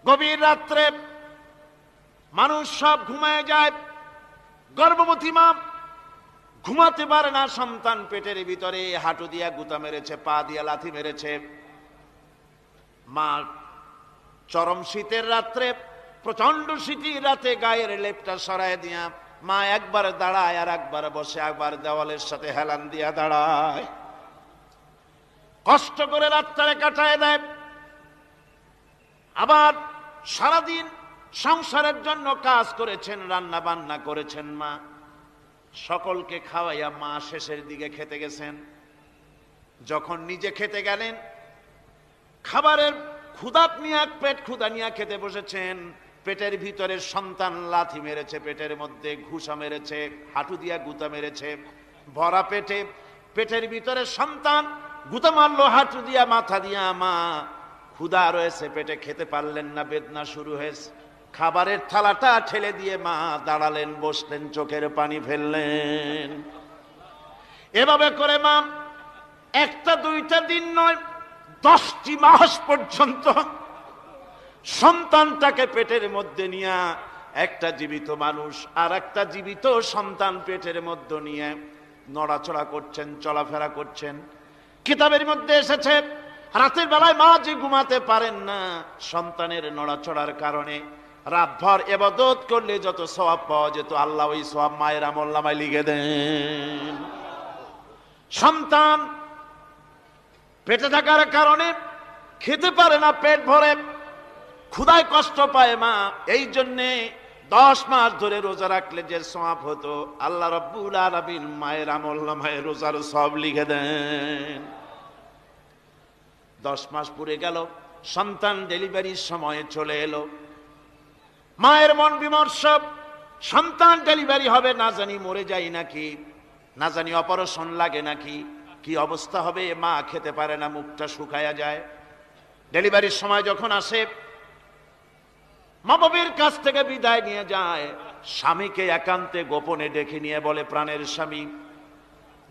গভীর রাত্রে মানুষ সব ঘুমায় যায়, গর্ভবতী মা ঘুমাতে পারে না, সন্তান পেটের ভিতরে, হাঁটু দিয়া গুতা মেরেছে, পা দিয়া লাথি মেরেছে। মা চরম শীতের রাত্রে, প্রচন্ড শীতের রাতে গায়ের লেপটা সরায় দিয়া মা একবার দাঁড়ায় আর একবার বসে, একবার দেওয়ালের সাথে হেলান দিয়া দাঁড়ায়, কষ্ট করে রাতটারে কাটায় দেয়। আবার সারাদিন সংসারের জন্য কাজ করেছেন, রান্না বান্না করেছেন মা, সকলকে খাওয়াইয়া মা শেষের দিকে খেতে গেছেন। যখন নিজে খেতে গেলেন, খাবারের ক্ষুধাত নিয়ে, পেট ক্ষুধা নিয়ে খেতে বসেছেন, পেটের ভিতরে সন্তান লাথি মেরেছে, পেটের মধ্যে ঘুষা মেরেছে, হাঁটু দিয়া গুতা মেরেছে, ভরা পেটে, পেটের ভিতরে সন্তান গুতা মারলো হাঁটু দিয়া, মাথা দিয়া। মা ক্ষুধা রয়েছে, পেটে খেতে পারলেন না, বেদনা শুরু হয়েছে। খাবারের থালাটা ঠেলে দিয়ে মা দাঁড়ালেন, বসলেন, চোখের পানি ফেললেন। এভাবে করে মা একটা দুইটা দিন নয়, 10টি মাস পর্যন্ত সন্তানটাকে পেটের মধ্যে নিয়ে, একটা জীবিত মানুষ আর একটা জীবিত সন্তান পেটের মধ্যে নিয়ে নড়াচড়া করছেন, চলাফেরা করছেন। কিতাবের মধ্যে এসেছে, রাতের বেলায় মা যে ঘুমাতে পারেন না, সন্তানের নড়াচড়ার কারণে রাতভর ইবাদত করলে যত সওয়াব পাওয়া যেত, আল্লাহ ওই সওয়াব মায়ের আমলনামায় লিখে দেন। সন্তান পেটে থাকার কারণে খেতে পারে না, পেট ভরে ক্ষুধায় কষ্ট পায় মা, এই জন্যে 10 মাস ধরে রোজা রাখলে যে সওয়াব হতো, আল্লাহ রাব্বুল আলামিন মায়ের আমলনামায় রোজার সওয়াব লিখে দেন। 10 মাস পুরে গেল, সন্তান ডেলিভারির সময় চলে এলো। মায়ের মন বিমর্ষ, সন্তান ডেলিভারি হবে, না জানি মরে যায় নাকি, না জানি অপারেশন লাগে নাকি, কি অবস্থা হবে। মা খেতে পারে না, মুখটা শুকায়া যায়। ডেলিভারির সময় যখন আসে, মা বাবার কাছ থেকে বিদায় নিয়ে যায়, স্বামীকে একান্তে গোপনে ডেকে নিয়ে বলে, প্রাণের স্বামী,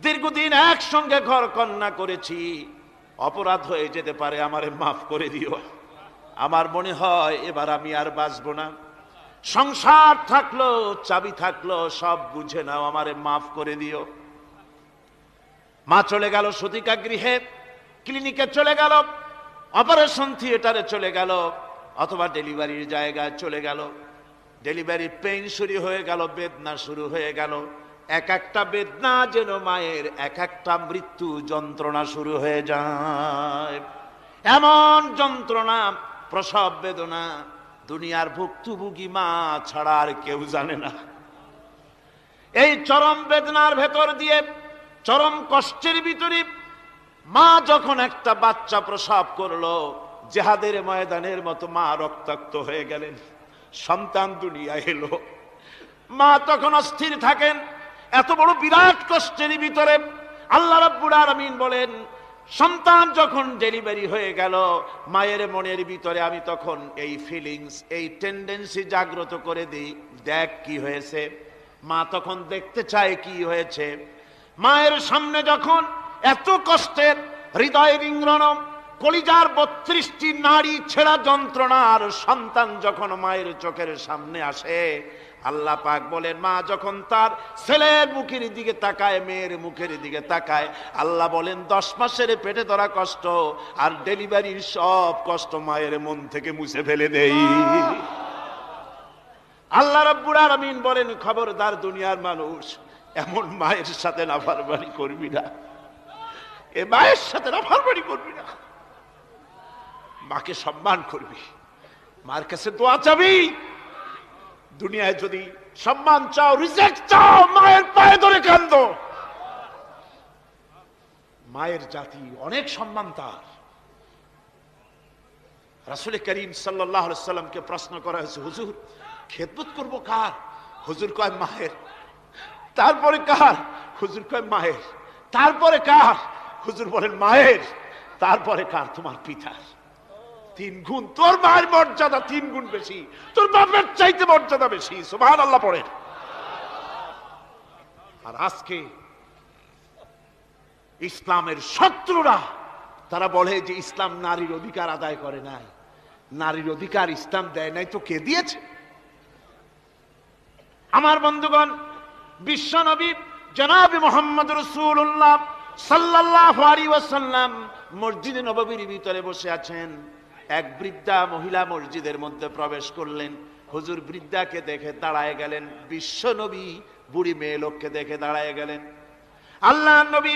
দীর্ঘদিন একসঙ্গে ঘর কন্যা করেছি, অপরাধ হয়ে যেতে পারে, আমারে মাফ করে দিও। আমার মনে হয় এবার আমি আর বাঁচবো না। সংসার থাকলো, চাবি থাকলো, সব বুঝে নাও, আমারে মাফ করে দিও। মা চলে গেল সতিকা গৃহে, ক্লিনিকে চলে গেল, অপারেশন থিয়েটারে চলে গেল, অথবা ডেলিভারির জায়গায় চলে গেল। ডেলিভারির পেইন শুরু হয়ে গেল, বেদনা শুরু হয়ে গেল। এক একটা বেদনা যেন মায়ের এক একটা মৃত্যু যন্ত্রণা শুরু হয়ে যায়। এমন যন্ত্রণা, প্রসব বেদনা দুনিয়ার ভুক্তভোগী মা ছাড়া আর কেউ জানে না। এই চরম বেদনার ভেতর দিয়ে, চরম কষ্টের ভিতরে মা যখন একটা বাচ্চা প্রসব করলো, জিহাদের ময়দানের মতো মা রক্তাক্ত হয়ে গেলেন, সন্তান দুনিয়ায় এলো। মা তখন অস্থির থাকেন। এত বড় বিরাট কষ্টের ভিতরে আল্লাহ রাব্বুল আলামিন বলেন, সন্তান যখন ডেলিভারি হয়ে গেল, মায়ের মনের ভিতরে আমি তখন এই ফিলিংস, এই টেন্ডেন্সি জাগ্রত করে দিই, দেখ কি হয়েছে। মা তখন দেখতে চায় কি হয়েছে। মায়ের সামনে যখন এত কষ্টের, হৃদয় রিংগ্রণ, কলিজার 32টি নাড়ি ছেঁড়া যন্ত্রণার সন্তান যখন মায়ের চোখের সামনে আসে, আল্লাহ পাক বলেন, মা যখন তার ছেলের মুখের দিকে তাকায়, মেয়ের মুখের দিকে তাকায়, আল্লাহ বলেন 10 মাসের পেটে ধরা কষ্ট আর ডেলিভারির সব কষ্ট মায়ের মন থেকে মুছে ফেলে দেই। আল্লাহ রাব্বুল আলামিন বলেন, খবরদার দুনিয়ার মানুষ, এমন মায়ের সাথে নাফরমানি করবি না, এ মায়ের সাথে নাফরমানি করবি না, মাকে সম্মান করবি, মার কাছে দোয়া চাবি। দুনিয়ায় যদি সম্মান চাও, রিজেক্ট চাও, মায়ের পায়ে ধরে কাঁদো। মায়ের জাতি অনেক সম্মান তার। রাসূল করিম সাল্লাল্লাহু আলাইহি ওয়াসাল্লামকে প্রশ্ন করা হয়েছে, হুজুর খেদমত করব কার? হুজুর কয় মায়ের। তারপরে কার? হুজুর কয় মায়ের। তারপরে কার? হুজুর বলেন মায়ের। তারপরে কার? তোমার পিতার। 3 গুণ। তোর মায়ের মর্যাদা 3 গুণ বেশি, তোর বাপের চাইতে মর্যাদা বেশি। সুবহানাল্লাহ পড়ে। আর আজকে ইসলামের শত্রুরা তারা বলে যে ইসলাম নারীর অধিকার আদায় করে নাই, নারীর অধিকার ইসলাম দেয় নাই তো কে দিয়েছে? আমার বন্ধুগণ, বিশ্ব নবী জনাব মুহাম্মদ রাসূলুল্লাহ সাল্লাল্লাহু আলাইহি ওয়াসাল্লাম মসজিদে নববীর ভিতরে বসে আছেন। এক বৃদ্ধা মহিলা মসজিদের মধ্যে প্রবেশ করলেন। হুজুর বৃদ্ধাকে দেখে দাঁড়ায় গেলেন, বিশ্ব নবী বুড়ি মেয়ে লোককে দেখে দাঁড়ায় গেলেন। আল্লাহ নবী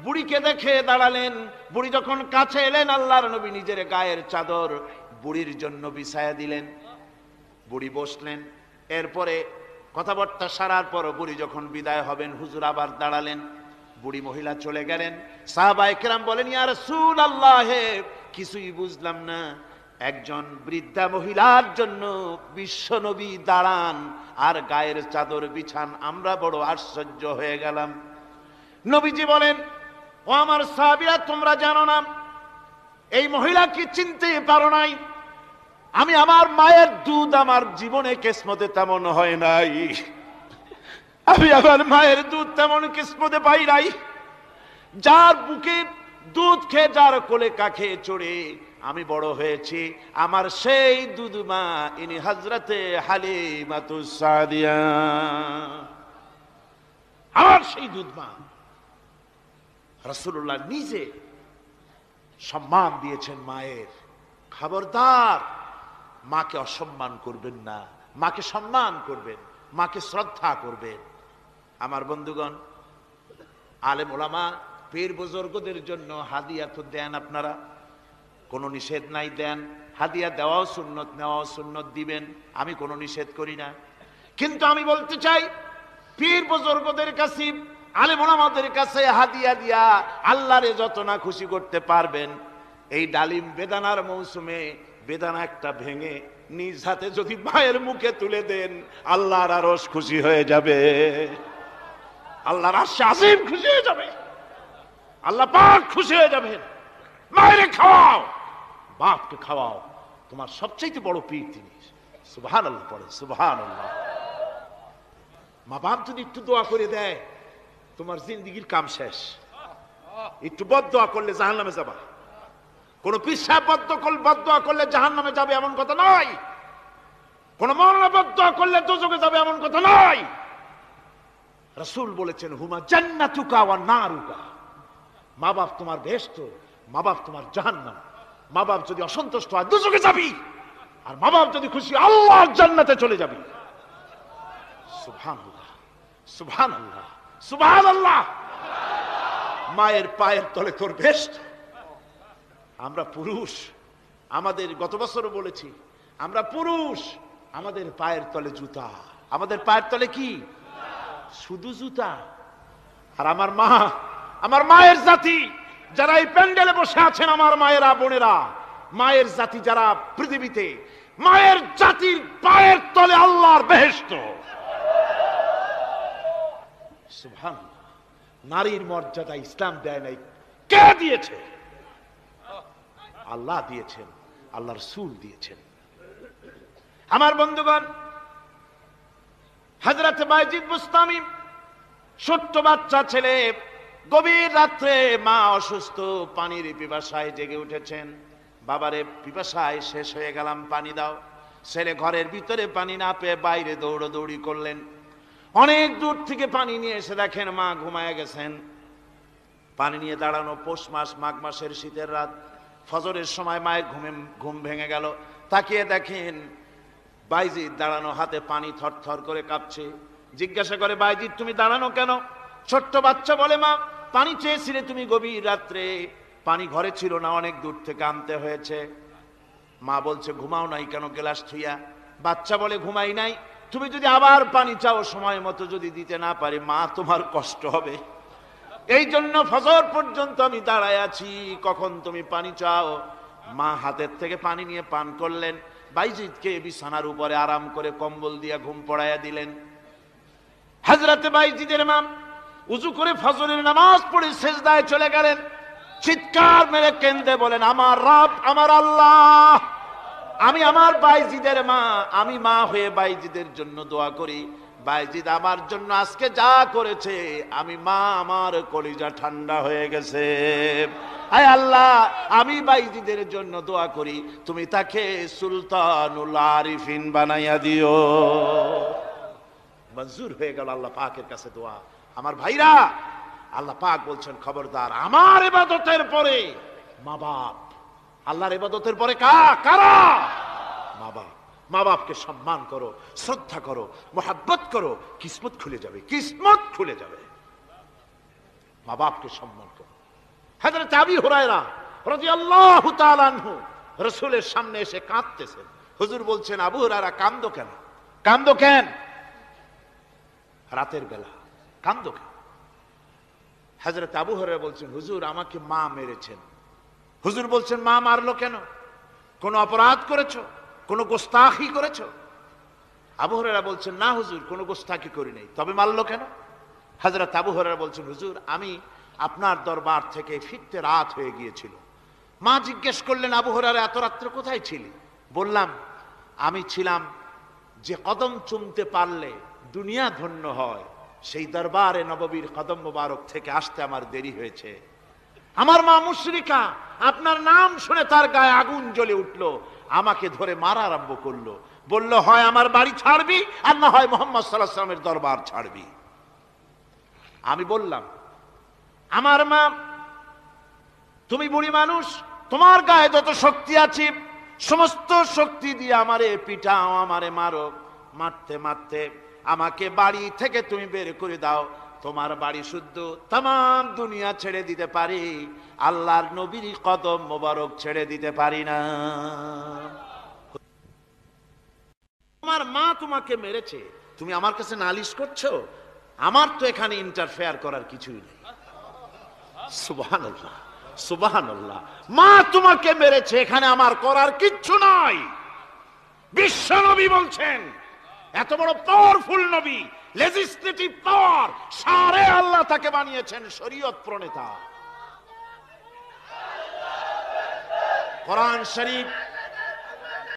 বুড়িকে দেখে দাঁড়ালেন। বুড়ি যখন কাছে এলেন, আল্লাহর নবী নিজের গায়ের চাদর বুড়ির জন্য বিছায়া দিলেন। বুড়ি বসলেন। এরপরে কথাবার্তা সারার পর বুড়ি যখন বিদায় হবেন, হুজুর আবার দাঁড়ালেন। বুড়ি মহিলা চলে গেলেন। সাহাবায়ে কেরাম বলেন, ইয়া রাসূলুল্লাহ, কিছুই বুঝলাম না, একজন বৃদ্ধা মহিলার জন্য বিশ্ব নবী দাঁড়ান আর গায়ের চাদর বিছান, আমরা বড় আশ্চর্য হয়ে গেলাম। নবীজি বলেন, ও আমার সাহাবীরা, তোমরা জানো না এই মহিলা কি চিনতে পারো নাই? আমি আমার মায়ের দুধ আমার জীবনে কিসমতে তেমন হয় নাই, আমি আমার মায়ের দুধ তেমন কিসমতে পাই নাই। যার বুকে দুধ খেয়ে, যার কোলে কাখে চড়ে আমি বড় হয়েছি, আমার সেই দুধ মা ইনি হযরতে হালিমাতুস সাদিয়া, আমার সেই দুধ মা। রাসূলুল্লাহ নিজে সম্মান দিয়েছেন মায়ের। খবরদার, মাকে অসম্মান করবেন না, মাকে সম্মান করবেন, মাকে শ্রদ্ধা করবেন। আমার বন্ধুগণ, আলেম ওলামা পীর বুজুর্গদের জন্য হাদিয়া তো দেন, আপনারা কোনো নিষেধ নাই, দেন। হাদিয়া দেওয়াও সুন্নত, নেওয়াও সুন্নত, দিবেন, আমি কোনো নিষেধ করি না। কিন্তু আমি বলতে চাই, পীর বুজুর্গদের কাছে, আলেম ওলামাদের কাছে হাদিয়া দিয়া আল্লাহরে যত না খুশি করতে পারবেন, এই ডালিম বেদানার মৌসুমে বেদানা একটা ভেঙে নিজ হাতে যদি মায়ের মুখে তুলে দেন, আল্লাহর আরশ খুশি হয়ে যাবে, আল্লাহর আরশ আজিম খুশি হয়ে যাবে, আল্লাহ পাক খুশি হয়ে যাবেন। মায়েরে খাওয়াও, বাপকে খাওয়াও, তোমার সবচেয়ে বড় পীর তিনি। সুবহানাল্লাহ পড়ে, সুবহানাল্লাহ। মা বাপ যদি একটু দোয়া করে দেয়, তোমার জিন্দেগির কাম শেষ। একটু বদদোয়া করলে জাহান্নামে যাবা। কোন পীর সাহেব বদদোয়া করলে জাহান্নামে যাবে এমন কথা নয়, কোন মাওলানা বদদোয়া করলে দোজখে যাবে এমন কথা নয়। রাসূল বলেছেন, হুমা জান্নাতুকা ওয়া নারুকা, মা বাপ তোমার বেহেশত, মা বাপ তোমার জাহান্নাম। মা বাপ যদি অসন্তুষ্ট হয় দোজখে যাবি, আর মা বাপ যদি খুশি আল্লাহর জান্নাতে চলে যাবি। সুবহানাল্লাহ, সুবহানাল্লাহ, সুবহানাল্লাহ। মায়ের পায়ের তলে তোর বেহেশত। আমরা পুরুষ, আমাদের গত বছরও বলেছি, আমরা পুরুষ, আমাদের পায়ের তলে জুতা। আমাদের পায়ের তলে কি? শুধু জুতা। আর আমার মা, আমার মায়ের জাতি যারা এই প্যান্ডেলে বসে আছেন, আমার মায়েরা বোনেরা, মায়ের জাতি যারা পৃথিবীতে, মায়ের জাতির পায়ের তলে আল্লাহর বেহেশত। সুবহানাল্লাহ। নারীর মর্যাদা ইসলাম দেয় নাই, কে দিয়েছে? আল্লাহ দিয়েছেন, আল্লাহর রাসূল দিয়েছেন। আমার বন্ধুগণ, হযরত বাইজিদ বুস্তামি, ছোট্ট বাচ্চা ছেলে, গভীর রাত্রে মা অসুস্থ, পানির পিপাসায় জেগে উঠেছেন। বাবারে, পিপাসায় শেষ হয়ে গেলাম, পানি দাও। ছেলে ঘরের ভিতরে পানি না পেয়ে বাইরে দৌড়াদৌড়ি করলেন। অনেক দূর থেকে পানি নিয়ে এসে দেখেন মা ঘুমায় গেছেন। পানি নিয়ে দাঁড়ানো, পৌষ মাস, মাঘ মাসের শীতের রাত, ফজরের সময় মায়ের ঘুম ভেঙে গেল। তাকিয়ে দেখেন বাইজিদ দাঁড়ানো, হাতে পানি থরথর করে কাঁপছে। জিজ্ঞাসা করে, বাইজিদ তুমি দাঁড়ানো কেন? ছোট্ট বাচ্চা বলে, মা পানি চেয়েছিলে তুমি গভীর রাত্রে, পানি ঘরে ছিল না, অনেক দূর থেকে আনতে হয়েছে। মা বলছে, ঘুমাও নাই কেন গ্লাস থুইয়া? বাচ্চা বলে, ঘুমাই নাই, তুমি যদি আবার পানি চাও সময় মতো যদি দিতে না পারি, মা তোমার কষ্ট হবে, এই জন্য ফজর পর্যন্ত আমি দাঁড়ায় আছি, কখন তুমি পানি চাও। মা হাতের থেকে পানি নিয়ে পান করলেন। বাইজিদকে বিছানার উপরে আরাম করে কম্বল দিয়া ঘুম পড়াইয়া দিলেন। হযরতে বাইজিদের মা উযু করে ফজরের নামাজ পড়ে সিজদায় চলে গেলেন। চিৎকার মেরে কেঁদে বলেন, আমার রব, আমার আল্লাহ, আমি আমার বাইজিদের মা, আমি মা হয়ে বাইজিদের জন্য দোয়া করি, বাইজিদ আমার জন্য আজকে যা করেছে, আমি মা আমার কলিজা ঠান্ডা হয়ে গেছে। আয় আল্লাহ, আমি বাইজিদের জন্য দোয়া করি, তুমি তাকে সুলতানুল আরিফিন বানাইয়া দিও। মঞ্জুর হয়ে গেল আল্লাহ পাকের কাছে দোয়া। আমার ভাইরা, আল্লাহ পাক বলছেন খবরদার, আমার ইবাদতের পরে মা বাপ, আল্লাহর ইবাদতের পরে কারা? মা বাপ। মা বাপকে সম্মান করো, শ্রদ্ধা করো, মোহাব্বত করো, কিসমত খুলে যাবে, কিসমত খুলে যাবে। মা বাপকে সম্মান করো। হযরত আবু হুরায়রা রাদিয়াল্লাহু তাআলা আনহু রাসূলের সামনে এসে কাঁদতেছেন। হুজুর বলছেন, আবু হুরায়রা কাঁদো কেন? কাঁদো কেন? রাতের বেলা কাঁদো কেন? হযরত আবু হুরায়রা বলছেন, হুজুর আমাকে মা মেরেছেন। হুজুর বলছেন, মা মারলো কেন? কোন অপরাধ করেছো? কোন গোস্তাখি করেছো? আবু হুরায়রা বলছেন, না হুজুর, কোন গোস্তাখি করি নাই, তবে মারলো কেন? হযরত আবু হুরায়রা বলছেন, হুজুর আমি আপনার দরবার থেকে ফিরতে রাত হয়ে গিয়েছিল। মা জিজ্ঞেস করলেন, আবু হুরায়রা এত রাত্রে কোথায় ছিলি? বললাম, আমি ছিলাম যে কদম চুমতে পারলে দুনিয়া ধন্য হয়, সেই দরবারে নববীর কদম মোবারক থেকে আসতে আমার দেরি হয়েছে। আমার মা মুশরিকা, আপনার নাম শুনে তার গায়ে আগুন জ্বলে উঠলো, আমাকে ধরে মারা আরম্ভ করলো। বলল, হয় আমার বাড়ি ছাড়বি, আর না হয় মুহাম্মদ সাল্লাল্লাহু আলাইহি ওয়াসাল্লামের দরবার ছাড়বি। আমি বললাম, আমার মা, তুমি বুড়ি মানুষ, তোমার গায়ে যত শক্তি আছে সমস্ত শক্তি দিয়ে আমারে পিটাও, আমারে মারো। মারতে মারতে আমাকে বাড়ি থেকে তুমি বের করে দাও। তোমার বাড়ি শুদ্ধ, তাম দুনিয়া ছেড়ে দিতে পারি, আল্লাহর নবীর কদম মোবারক ছেড়ে দিতে পারি না। তোমার মা তোমাকে মেরেছে, তুমি আমার কাছে নালিশ করছো? আমার তো এখানে ইন্টারফেয়ার করার কিছুই নেই। সুবহানাল্লাহ, সুবহানাল্লাহ। মা তোমাকে মেরেছে, এখানে আমার করার কিচ্ছু নাই। বিশ্ব নবী বলছেন, এত বড় পাওয়ারফুল নবী, লেজিসলেটিভ পাওয়ার, সারে আল্লাহ তাকে বানিয়েছেন শরীয়ত প্রণেতা। কোরআন শরীফ